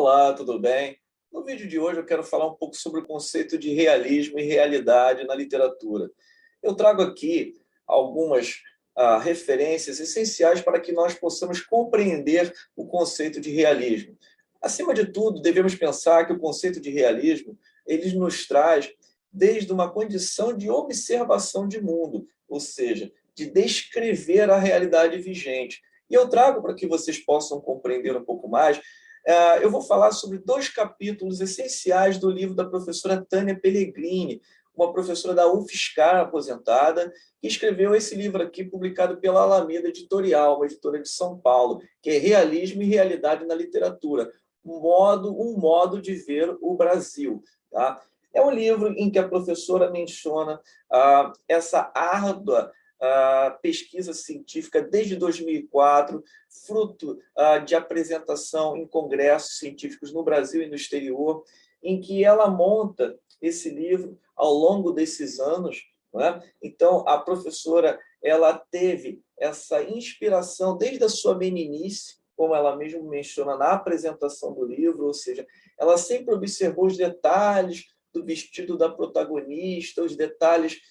Olá, tudo bem? No vídeo de hoje eu quero falar um pouco sobre o conceito de realismo e realidade na literatura. Eu trago aqui algumas referências essenciais para que nós possamos compreender o conceito de realismo. Acima de tudo, devemos pensar que o conceito de realismo ele nos traz desde uma condição de observação de mundo, ou seja, de descrever a realidade vigente. E eu trago para que vocês possam compreender um pouco mais. Eu vou falar sobre 2 capítulos essenciais do livro da professora Tânia Pellegrini, uma professora da UFSCar aposentada, que escreveu esse livro aqui, publicado pela Alameda Editorial, uma editora de São Paulo, que é Realismo e Realidade na Literatura, um modo de ver o Brasil. Tá? É um livro em que a professora menciona essa árdua pesquisa científica desde 2004, fruto de apresentação em congressos científicos no Brasil e no exterior, em que ela monta esse livro ao longo desses anos. Não é? Então, a professora ela teve essa inspiração desde a sua meninice, como ela mesma menciona na apresentação do livro, ou seja, ela sempre observou os detalhes do vestido da protagonista, os detalhes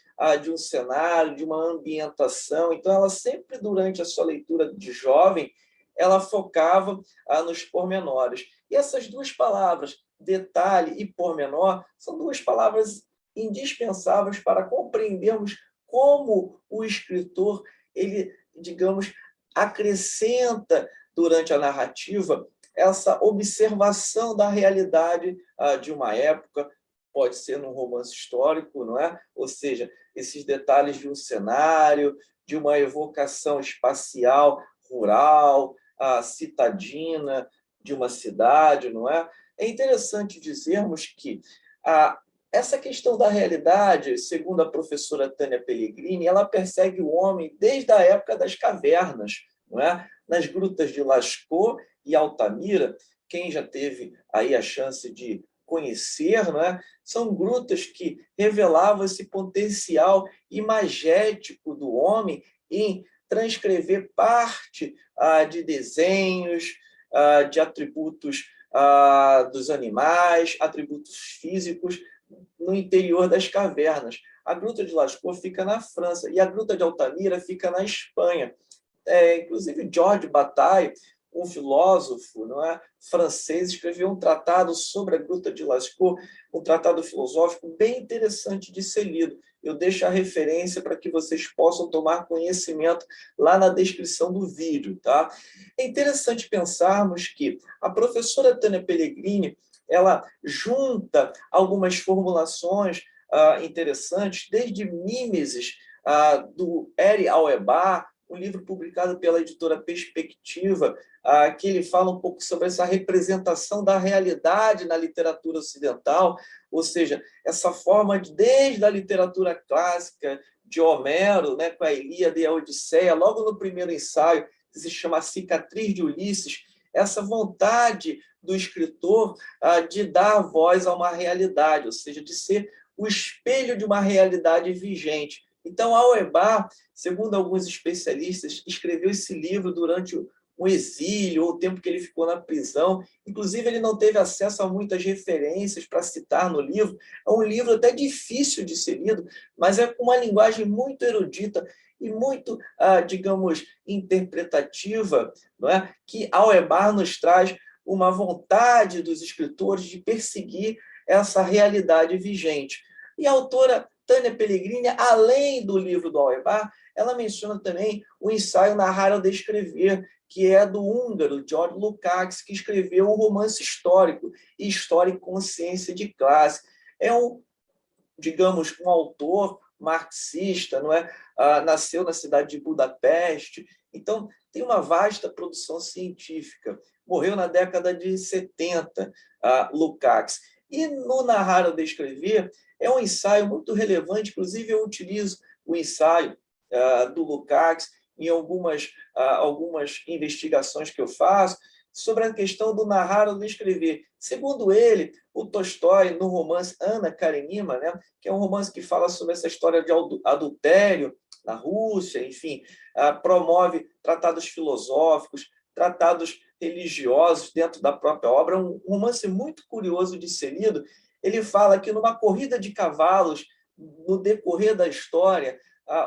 de um cenário, de uma ambientação. Então, ela sempre, durante a sua leitura de jovem, ela focava nos pormenores. E essas 2 palavras, detalhe e pormenor, são 2 palavras indispensáveis para compreendermos como o escritor, ele, digamos, acrescenta durante a narrativa essa observação da realidade de uma época, pode ser num romance histórico, não é? Ou seja, esses detalhes de um cenário, de uma evocação espacial, rural, citadina, de uma cidade, não é? É interessante dizermos que essa questão da realidade, segundo a professora Tânia Pellegrini, ela persegue o homem desde a época das cavernas, não é? Nas grutas de Lascaux e Altamira, quem já teve aí a chance de conhecer, não é? São grutas que revelavam esse potencial imagético do homem em transcrever parte de desenhos, de atributos dos animais, atributos físicos no interior das cavernas. A Gruta de Lascaux fica na França e a Gruta de Altamira fica na Espanha. Inclusive, Georges Bataille, um filósofo, não é, francês, escreveu um tratado sobre a Gruta de Lascaux, um tratado filosófico bem interessante de ser lido. Eu deixo a referência para que vocês possam tomar conhecimento lá na descrição do vídeo. Tá? É interessante pensarmos que a professora Tânia Pellegrini ela junta algumas formulações interessantes, desde Mimesis, do Eri Auerbach, um livro publicado pela editora Perspectiva, que ele fala um pouco sobre essa representação da realidade na literatura ocidental, ou seja, essa forma desde a literatura clássica de Homero, né, com a Ilíada e a Odisseia, logo no primeiro ensaio, que se chama A Cicatriz de Ulisses, essa vontade do escritor de dar voz a uma realidade, ou seja, de ser o espelho de uma realidade vigente. Então, Auerbach, segundo alguns especialistas, escreveu esse livro durante um exílio, ou o tempo que ele ficou na prisão. Inclusive, ele não teve acesso a muitas referências para citar no livro. É um livro até difícil de ser lido, mas é com uma linguagem muito erudita e muito, digamos, interpretativa, não é? Que Auerbach nos traz uma vontade dos escritores de perseguir essa realidade vigente. E a autora Tânia Pellegrini, além do livro do Auerbach, ela menciona também o ensaio Narrar ou Descrever, que é do húngaro George Lukács, que escreveu um romance histórico e História e Consciência de Classe. É digamos, um autor marxista, não é? Nasceu na cidade de Budapeste, então tem uma vasta produção científica. Morreu na década de 70, Lukács. E no Narrar ou Descrever é um ensaio muito relevante, inclusive eu utilizo o ensaio do Lukács em algumas investigações que eu faço sobre a questão do narrar ou descrever. Segundo ele, o Tolstói, no romance Ana Karenina, né, que é um romance que fala sobre essa história de adultério na Rússia, enfim, promove tratados filosóficos, tratados religiosos dentro da própria obra. Um romance muito curioso de ser lido. Ele fala que numa corrida de cavalos, no decorrer da história,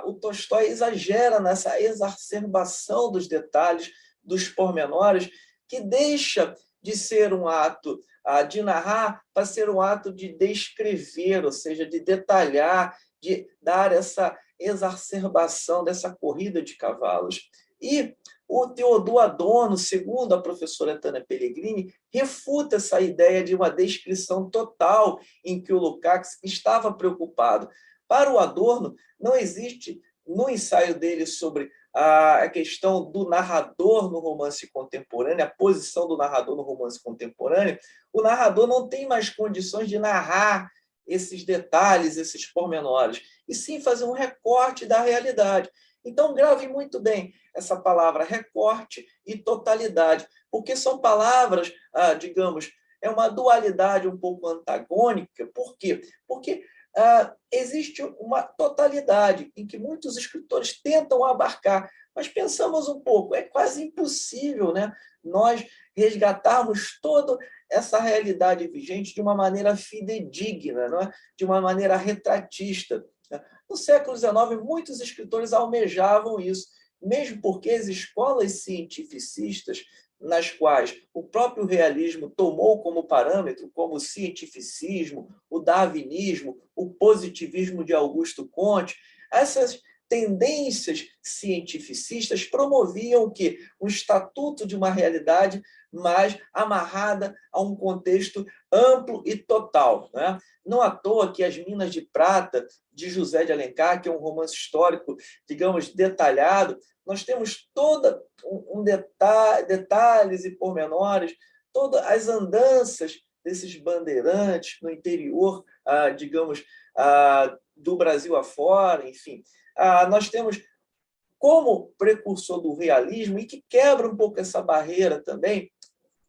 o Tolstói exagera nessa exacerbação dos detalhes, dos pormenores, que deixa de ser um ato de narrar para ser um ato de descrever, ou seja, de detalhar, de dar essa exacerbação dessa corrida de cavalos. E o Theodor Adorno, segundo a professora Tânia Pellegrini, refuta essa ideia de uma descrição total em que o Lukács estava preocupado. Para o Adorno, não existe, no ensaio dele sobre a questão do narrador no romance contemporâneo, a posição do narrador no romance contemporâneo, o narrador não tem mais condições de narrar esses detalhes, esses pormenores, e sim fazer um recorte da realidade. Então, grave muito bem essa palavra recorte e totalidade, porque são palavras, digamos, é uma dualidade um pouco antagônica. Por quê? Porque existe uma totalidade em que muitos escritores tentam abarcar, mas pensamos um pouco, é quase impossível, né, nós resgatarmos toda essa realidade vigente de uma maneira fidedigna, não é? De uma maneira retratista. No século XIX, muitos escritores almejavam isso, mesmo porque as escolas cientificistas, nas quais o próprio realismo tomou como parâmetro, como o cientificismo, o darwinismo, o positivismo de Augusto Comte, essas tendências cientificistas promoviam o quê? Um estatuto de uma realidade mais amarrada a um contexto amplo e total, né? Não à toa que As Minas de Prata, de José de Alencar, que é um romance histórico, digamos, detalhado, nós temos toda detalhes e pormenores, todas as andanças desses bandeirantes no interior, digamos, do Brasil afora, enfim. Nós temos como precursor do realismo, e que quebra um pouco essa barreira também,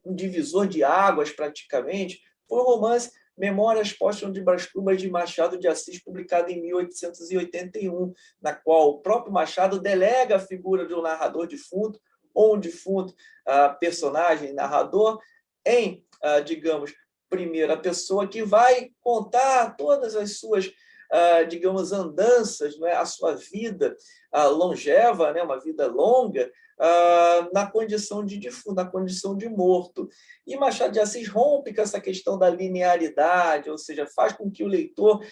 um divisor de águas praticamente, foi o romance Memórias Póstumas de Brás Cubas de Machado de Assis, publicado em 1881, na qual o próprio Machado delega a figura de um narrador defunto, ou um defunto personagem narrador, em, digamos, primeira pessoa, que vai contar todas as suas, digamos, andanças, não é? A sua vida longeva, né? Uma vida longa, na condição de defunto, na condição de morto. E Machado de Assis rompe com essa questão da linearidade, ou seja, faz com que o leitor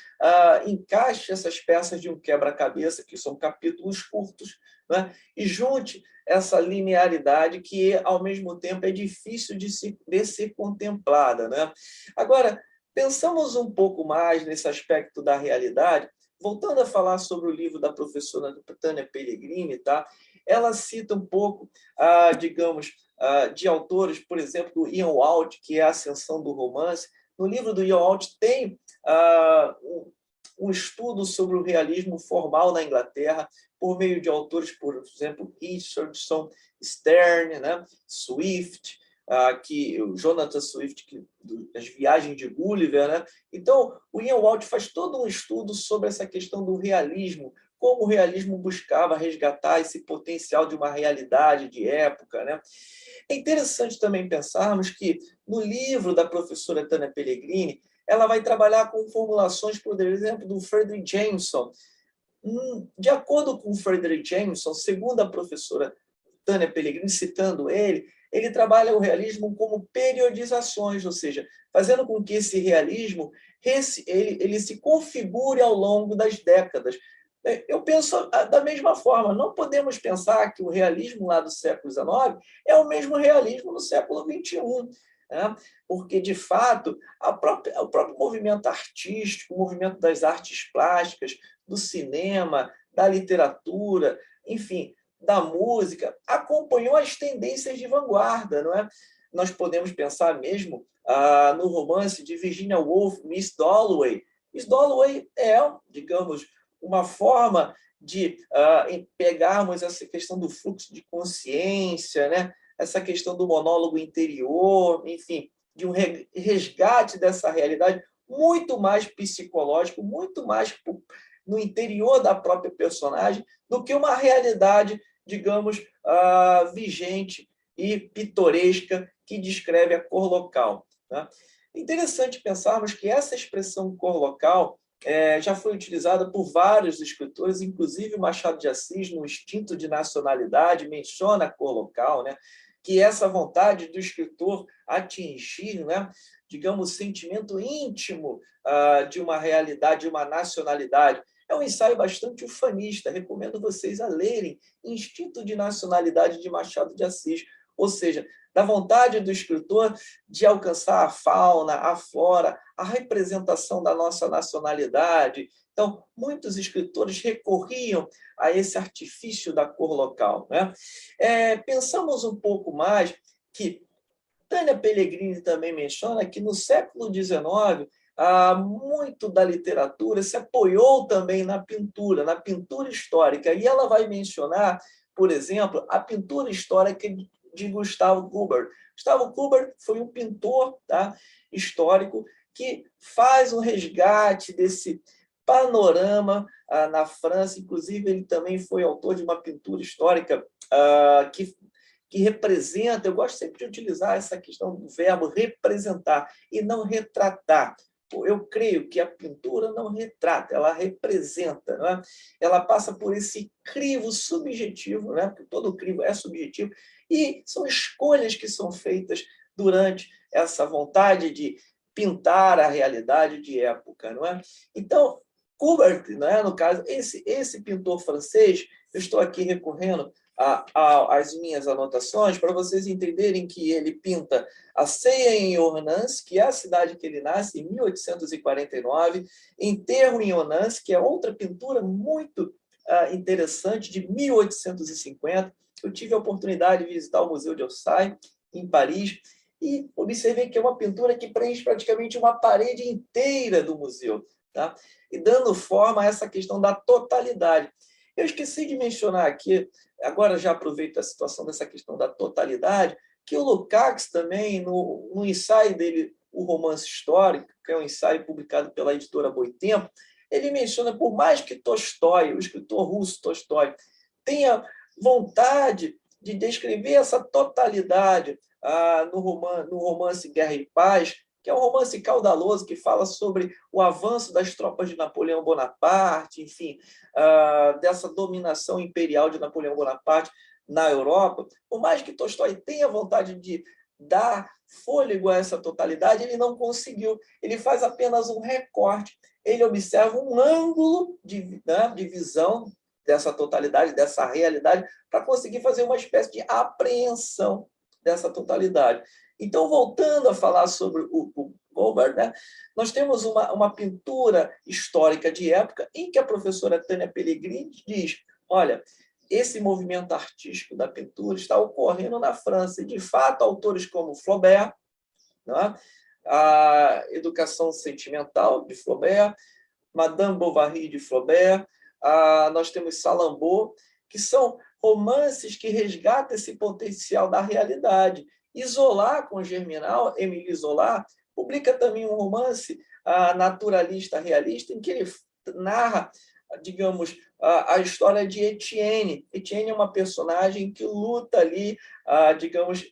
encaixe essas peças de um quebra-cabeça, que são capítulos curtos, né? E junte essa linearidade que, ao mesmo tempo, é difícil de ser contemplada, né? Agora, pensamos um pouco mais nesse aspecto da realidade, voltando a falar sobre o livro da professora Tânia Pellegrini, tá? Ela cita um pouco, digamos, de autores, por exemplo, do Ian Walt, que é a Ascensão do Romance. No livro do Ian Walt tem um estudo sobre o realismo formal na Inglaterra, por meio de autores, por exemplo, Richardson, Sterne, né? Swift, o Jonathan Swift, as Viagens de Gulliver, né? Então, o Ian Walt faz todo um estudo sobre essa questão do realismo, como o realismo buscava resgatar esse potencial de uma realidade de época, né? É interessante também pensarmos que, no livro da professora Tânia Pellegrini, ela vai trabalhar com formulações, por exemplo, do Frederick Jameson. De acordo com o Frederick Jameson, segundo a professora Tânia Pellegrini, citando ele trabalha o realismo como periodizações, ou seja, fazendo com que esse realismo ele se configure ao longo das décadas. Eu penso da mesma forma, não podemos pensar que o realismo lá do século XIX é o mesmo realismo no século XXI, né? Porque, de fato, o próprio movimento artístico, o movimento das artes plásticas, do cinema, da literatura, enfim, da música, acompanhou as tendências de vanguarda, não é? Nós podemos pensar mesmo no romance de Virginia Woolf, Miss Dalloway. Miss Dalloway é, digamos, uma forma de pegarmos essa questão do fluxo de consciência, né? Essa questão do monólogo interior, enfim, de um resgate dessa realidade muito mais psicológico, muito mais no interior da própria personagem, do que uma realidade, digamos, vigente e pitoresca que descreve a cor local. Né? É interessante pensarmos que essa expressão cor local já foi utilizada por vários escritores, inclusive o Machado de Assis, no Instinto de Nacionalidade, menciona a cor local, né? Que essa vontade do escritor atingir, né, digamos, o sentimento íntimo de uma realidade, de uma nacionalidade. É um ensaio bastante ufanista, recomendo vocês a lerem Instinto de Nacionalidade de Machado de Assis, ou seja, da vontade do escritor de alcançar a fauna, a flora, a representação da nossa nacionalidade. Então, muitos escritores recorriam a esse artifício da cor local. Né? Pensamos um pouco mais que Tânia Pellegrini também menciona que no século XIX, muito da literatura se apoiou também na pintura histórica. E ela vai mencionar, por exemplo, a pintura histórica de Gustave Courbet. Gustave Courbet foi um pintor, tá, histórico que faz um resgate desse panorama na França. Inclusive, ele também foi autor de uma pintura histórica que representa. Eu gosto sempre de utilizar essa questão do verbo representar e não retratar. Eu creio que a pintura não retrata, ela representa. Né? Ela passa por esse crivo subjetivo, né? Porque todo crivo é subjetivo, e são escolhas que são feitas durante essa vontade de pintar a realidade de época. Não é? Então, Courbet, né, no caso, esse pintor francês, eu estou aqui recorrendo às minhas anotações para vocês entenderem que ele pinta a ceia em Ornans, que é a cidade que ele nasce, em 1849, Enterro em Ornans, que é outra pintura muito interessante, de 1850. Eu tive a oportunidade de visitar o Museu de Orsay, em Paris, e observei que é uma pintura que preenche praticamente uma parede inteira do museu, tá? E dando forma a essa questão da totalidade. Eu esqueci de mencionar aqui, agora já aproveito a situação dessa questão da totalidade, que o Lukács também, no ensaio dele, O Romance Histórico, que é um ensaio publicado pela editora Boitempo, ele menciona, por mais que Tolstói, o escritor russo Tolstói, tenha vontade de descrever essa totalidade no romance Guerra e Paz, que é um romance caudaloso que fala sobre o avanço das tropas de Napoleão Bonaparte, enfim, dessa dominação imperial de Napoleão Bonaparte na Europa. Por mais que Tolstói tenha vontade de dar fôlego a essa totalidade, ele não conseguiu. Ele faz apenas um recorte, ele observa um ângulo de visão dessa totalidade, dessa realidade, para conseguir fazer uma espécie de apreensão dessa totalidade. Então, voltando a falar sobre o Courbet, né, nós temos uma pintura histórica de época em que a professora Tânia Pellegrini diz, olha, esse movimento artístico da pintura está ocorrendo na França. E, de fato, autores como Flaubert, né, a Educação Sentimental, de Flaubert, Madame Bovary, de Flaubert, nós temos Salambot, que são romances que resgatam esse potencial da realidade. Zola, com Germinal, Émile Zola, publica também um romance naturalista, realista, em que ele narra, digamos, a história de Etienne. Etienne é uma personagem que luta ali, digamos,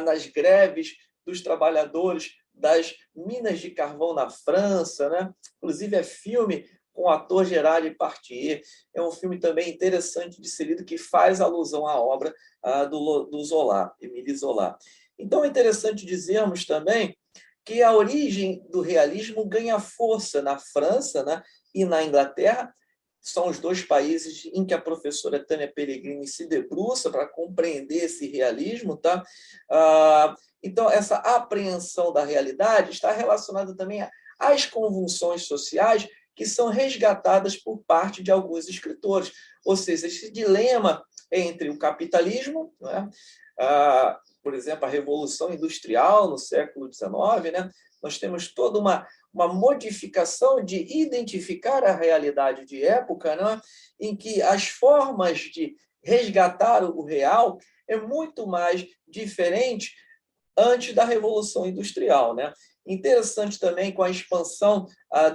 nas greves dos trabalhadores das minas de carvão na França, né? Inclusive é filme com o ator Gerard Depardieu. É um filme também interessante de ser lido, que faz alusão à obra do Zola, Émile Zola. Então é interessante dizermos também que a origem do realismo ganha força na França, né, e na Inglaterra. São os dois países em que a professora Tânia Pellegrini se debruça para compreender esse realismo. Tá? Então, essa apreensão da realidade está relacionada também às convulsões sociais que são resgatadas por parte de alguns escritores. Ou seja, esse dilema entre o capitalismo, né? Por exemplo, a Revolução Industrial no século XIX, né? Nós temos toda uma modificação de identificar a realidade de época, né? Em que as formas de resgatar o real é muito mais diferente antes da Revolução Industrial, né? Interessante também com a expansão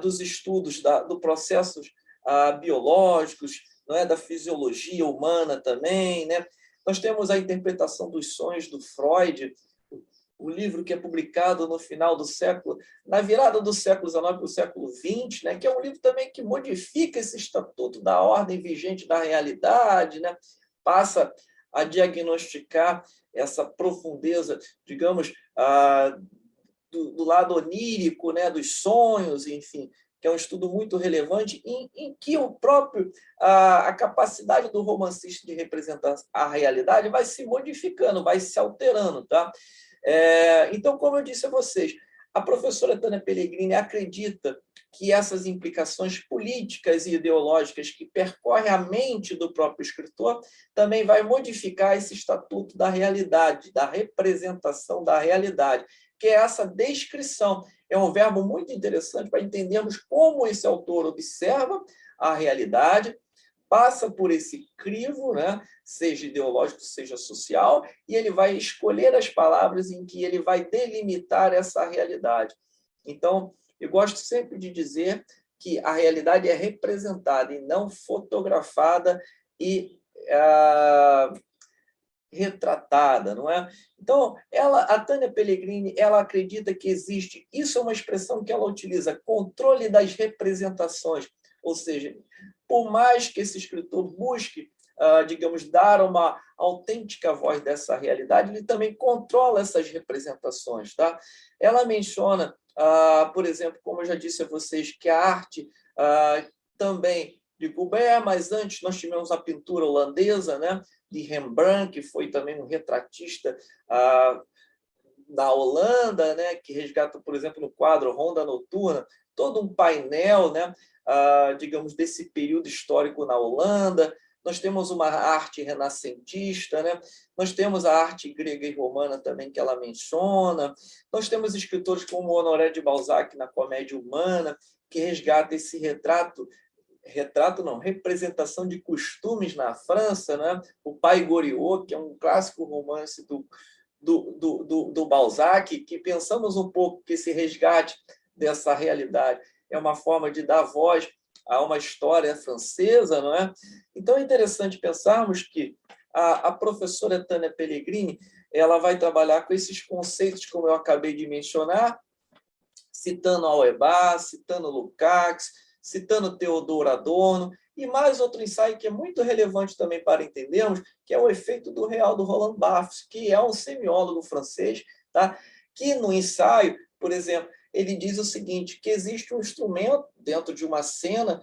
dos estudos do processos biológicos, não é, da fisiologia humana também, né? Nós temos a interpretação dos sonhos do Freud, o livro que é publicado no final do século, na virada do século XIX para o século XX, né, que é um livro também que modifica esse estatuto da ordem vigente da realidade, né, passa a diagnosticar essa profundeza, digamos, do lado onírico, né, dos sonhos, enfim, que é um estudo muito relevante, em que a capacidade do romancista de representar a realidade vai se modificando, vai se alterando. Tá? Então, como eu disse a vocês, a professora Tânia Pellegrini acredita que essas implicações políticas e ideológicas que percorrem a mente do próprio escritor também vai modificar esse estatuto da realidade, da representação da realidade, que é essa descrição. É um verbo muito interessante para entendermos como esse autor observa a realidade, passa por esse crivo, né? Seja ideológico, seja social, e ele vai escolher as palavras em que ele vai delimitar essa realidade. Então, eu gosto sempre de dizer que a realidade é representada e não fotografada e retratada, não é? Então, a Tânia Pellegrini, ela acredita que existe, isso é uma expressão que ela utiliza, controle das representações, ou seja, por mais que esse escritor busque, digamos, dar uma autêntica voz dessa realidade, ele também controla essas representações, tá? Ela menciona, por exemplo, como eu já disse a vocês, que a arte também de Courbet, mas antes nós tivemos a pintura holandesa, né, de Rembrandt, que foi também um retratista da Holanda, né, que resgata, por exemplo, no quadro Ronda Noturna, todo um painel, né, digamos, desse período histórico na Holanda. Nós temos uma arte renascentista, né? Nós temos a arte grega e romana também que ela menciona. Nós temos escritores como Honoré de Balzac na Comédia Humana, que resgata esse representação de costumes na França, né? O Pai Goriot, que é um clássico romance do Balzac, que pensamos um pouco que esse resgate dessa realidade é uma forma de dar voz a uma história francesa, não é? Então é interessante pensarmos que a professora Tânia Pellegrini ela vai trabalhar com esses conceitos, como eu acabei de mencionar, citando Auerbach, citando Lukács, citando Theodor Adorno, e mais outro ensaio que é muito relevante também para entendermos, que é o efeito do real do Roland Barthes, que é um semiólogo francês, tá? Que no ensaio, por exemplo, ele diz o seguinte, que existe um instrumento dentro de uma cena,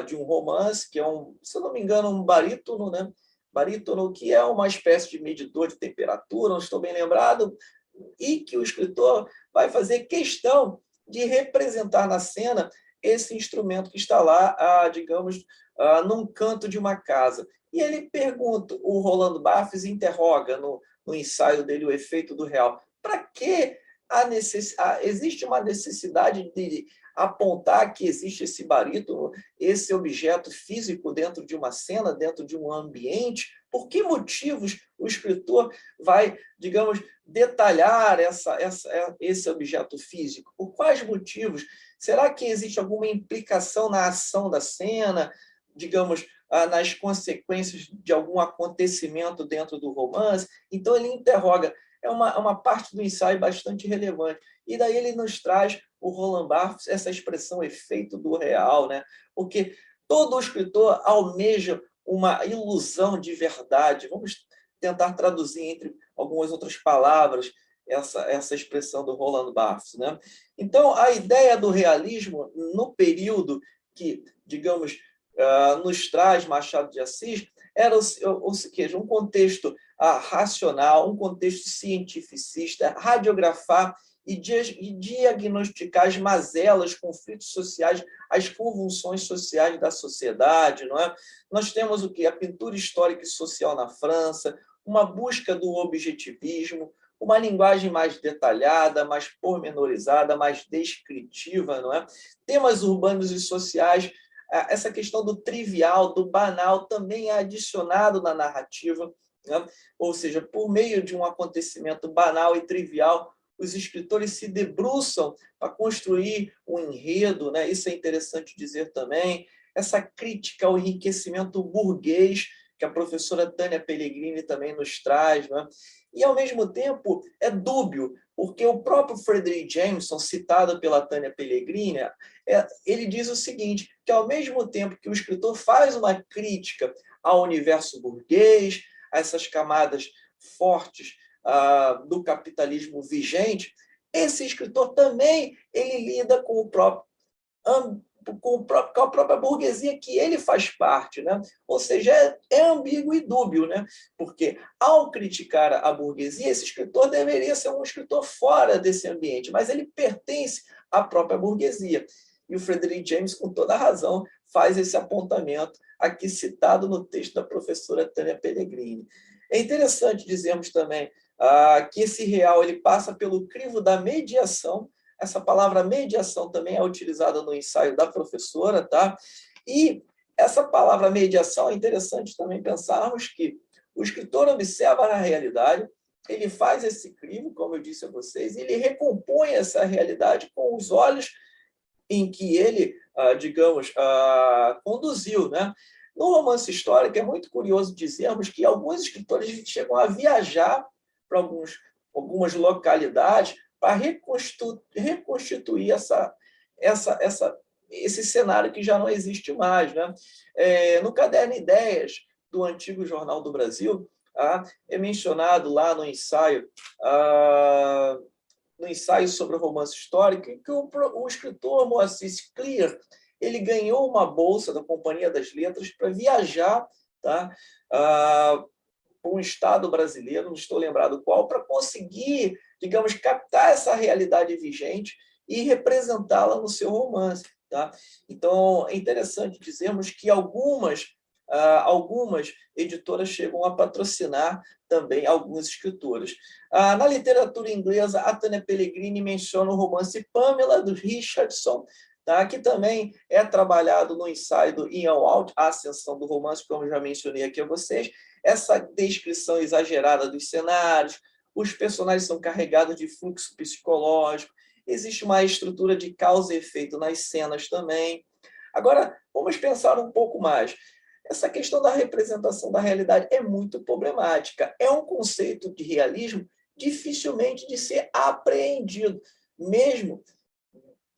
de um romance, que é se eu não me engano, um barítono, né? Barítono, que é uma espécie de medidor de temperatura, não estou bem lembrado, e que o escritor vai fazer questão de representar na cena esse instrumento que está lá, digamos, num canto de uma casa. E ele pergunta, o Roland Barthes interroga no ensaio dele o efeito do real. Para que existe uma necessidade de apontar que existe esse barítono, esse objeto físico dentro de uma cena, dentro de um ambiente? Por que motivos o escritor vai, digamos, detalhar esse objeto físico? Por quais motivos? Será que existe alguma implicação na ação da cena, digamos, nas consequências de algum acontecimento dentro do romance? Então, ele interroga. É uma parte do ensaio bastante relevante. E daí ele nos traz, o Roland Barthes, essa expressão efeito do real, né? Porque todo escritor almeja uma ilusão de verdade. Vamos tentar traduzir entre algumas outras palavras essa expressão do Roland Barthes, né? Então, a ideia do realismo no período que, digamos, nos traz Machado de Assis era um contexto racional, um contexto cientificista, radiografar e diagnosticar as mazelas, conflitos sociais, as convulsões sociais da sociedade, não é? Nós temos o que? A pintura histórica e social na França, uma busca do objetivismo, uma linguagem mais detalhada, mais pormenorizada, mais descritiva, não é? Temas urbanos e sociais, essa questão do trivial, do banal, também é adicionado na narrativa, né? Ou seja, por meio de um acontecimento banal e trivial, os escritores se debruçam para construir um enredo, né? Isso é interessante dizer também, essa crítica ao enriquecimento burguês que a professora Tânia Pellegrini também nos traz, né? E, ao mesmo tempo, é dúbio, porque o próprio Fredric Jameson, citado pela Tânia Pellegrini, ele diz o seguinte, que ao mesmo tempo que o escritor faz uma crítica ao universo burguês, a essas camadas fortes do capitalismo vigente, esse escritor também ele lida com o próprio com a própria burguesia que ele faz parte, né? Ou seja, é ambíguo e dúbio, né? Porque, ao criticar a burguesia, esse escritor deveria ser um escritor fora desse ambiente, mas ele pertence à própria burguesia. E o Fredric James, com toda a razão, faz esse apontamento aqui citado no texto da professora Tânia Pellegrini. É interessante dizermos também que esse real ele passa pelo crivo da mediação. Essa palavra mediação também é utilizada no ensaio da professora, tá? E essa palavra mediação é interessante também pensarmos que o escritor observa a realidade, ele faz esse crivo, como eu disse a vocês, e ele recompõe essa realidade com os olhos em que ele, digamos, conduziu, né? No romance histórico, é muito curioso dizermos que alguns escritores chegam a viajar para algumas localidades para reconstituir esse cenário que já não existe mais, né? No caderno Ideias, do antigo Jornal do Brasil, é mencionado lá no ensaio sobre o romance histórico, que o escritor Moacir Clear ele ganhou uma bolsa da Companhia das Letras para viajar, tá? Para um estado brasileiro, não estou lembrado qual, para conseguir, digamos, captar essa realidade vigente e representá-la no seu romance. Tá? Então, é interessante dizermos que algumas editoras chegam a patrocinar também alguns escritores. Na literatura inglesa, a Tânia Pellegrini menciona o romance Pamela, do Richardson, tá? Que também é trabalhado no ensaio do Ian Wald, A Ascensão do Romance, como já mencionei aqui a vocês. Essa descrição exagerada dos cenários, os personagens são carregados de fluxo psicológico, existe uma estrutura de causa e efeito nas cenas também. Agora, vamos pensar um pouco mais. Essa questão da representação da realidade é muito problemática. É um conceito de realismo dificilmente de ser apreendido, mesmo,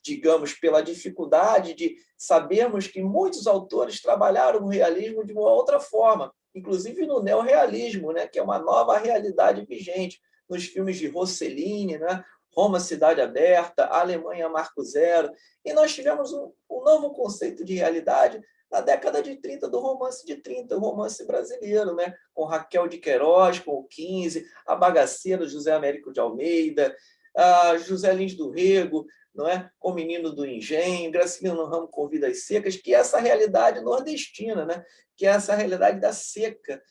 digamos, pela dificuldade de sabermos que muitos autores trabalharam o realismo de uma outra forma, inclusive no neorrealismo, né, que é uma nova realidade vigente, nos filmes de Rossellini, né, Roma, Cidade Aberta, Alemanha, Marco Zero, e nós tivemos um novo conceito de realidade na década de 30 do romance de 30, o romance brasileiro, né, com Raquel de Queiroz, com o 15, A Bagaceira, José Américo de Almeida, José Lins do Rego, não é? Com o Menino do Engenho, Graciliano Ramos com Vidas Secas, que é essa realidade nordestina, né? Que é essa realidade da seca,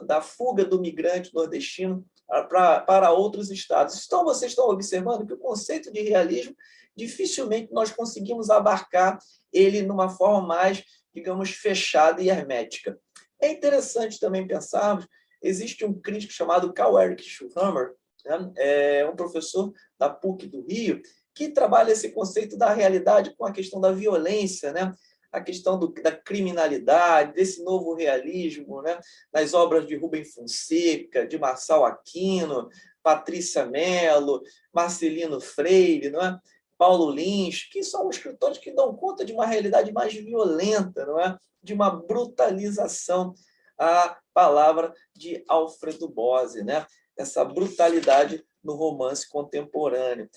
da fuga do migrante nordestino para outros estados. Então, vocês estão observando que o conceito de realismo, dificilmente nós conseguimos abarcar ele numa forma mais, digamos, fechada e hermética. É interessante também pensarmos, existe um crítico chamado Carl Eric Schuhammer, né? É um professor da PUC do Rio, que trabalha esse conceito da realidade com a questão da violência, né? A questão da criminalidade, desse novo realismo, né? Nas obras de Rubem Fonseca, de Marçal Aquino, Patrícia Mello, Marcelino Freire, não é? Paulo Lins, que são escritores que dão conta de uma realidade mais violenta, não é? De uma brutalização, a palavra de Alfredo Bose, né? Essa brutalidade no romance contemporâneo.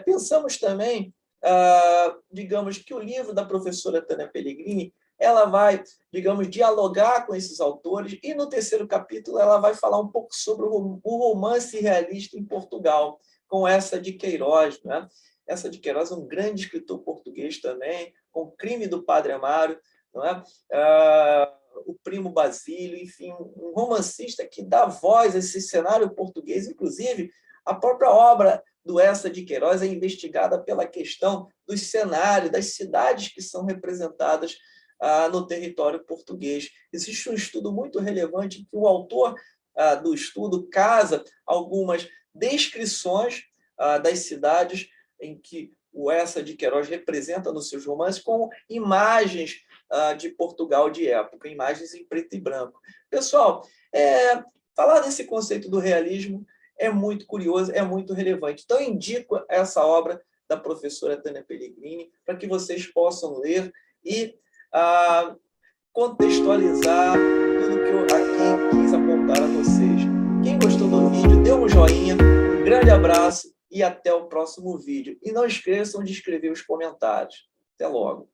Pensamos também, digamos, que o livro da professora Tânia Pellegrini, ela vai, digamos, dialogar com esses autores, e no terceiro capítulo ela vai falar um pouco sobre o romance realista em Portugal, com essa de Queiroz, né? Essa de Queiroz é um grande escritor português também, com O Crime do Padre Amaro, não é? O Primo Basílio, enfim, um romancista que dá voz a esse cenário português. Inclusive, a própria obra do Eça de Queiroz é investigada pela questão dos cenários, das cidades que são representadas no território português. Existe um estudo muito relevante que o autor do estudo casa algumas descrições das cidades em que o Eça de Queiroz representa nos seus romances com imagens de Portugal de época, imagens em preto e branco. Pessoal, falar desse conceito do realismo é muito curioso, é muito relevante. Então, eu indico essa obra da professora Tânia Pellegrini para que vocês possam ler e contextualizar tudo que eu aqui quis apontar a vocês. Quem gostou do vídeo, dê um joinha, um grande abraço e até o próximo vídeo. E não esqueçam de escrever os comentários. Até logo.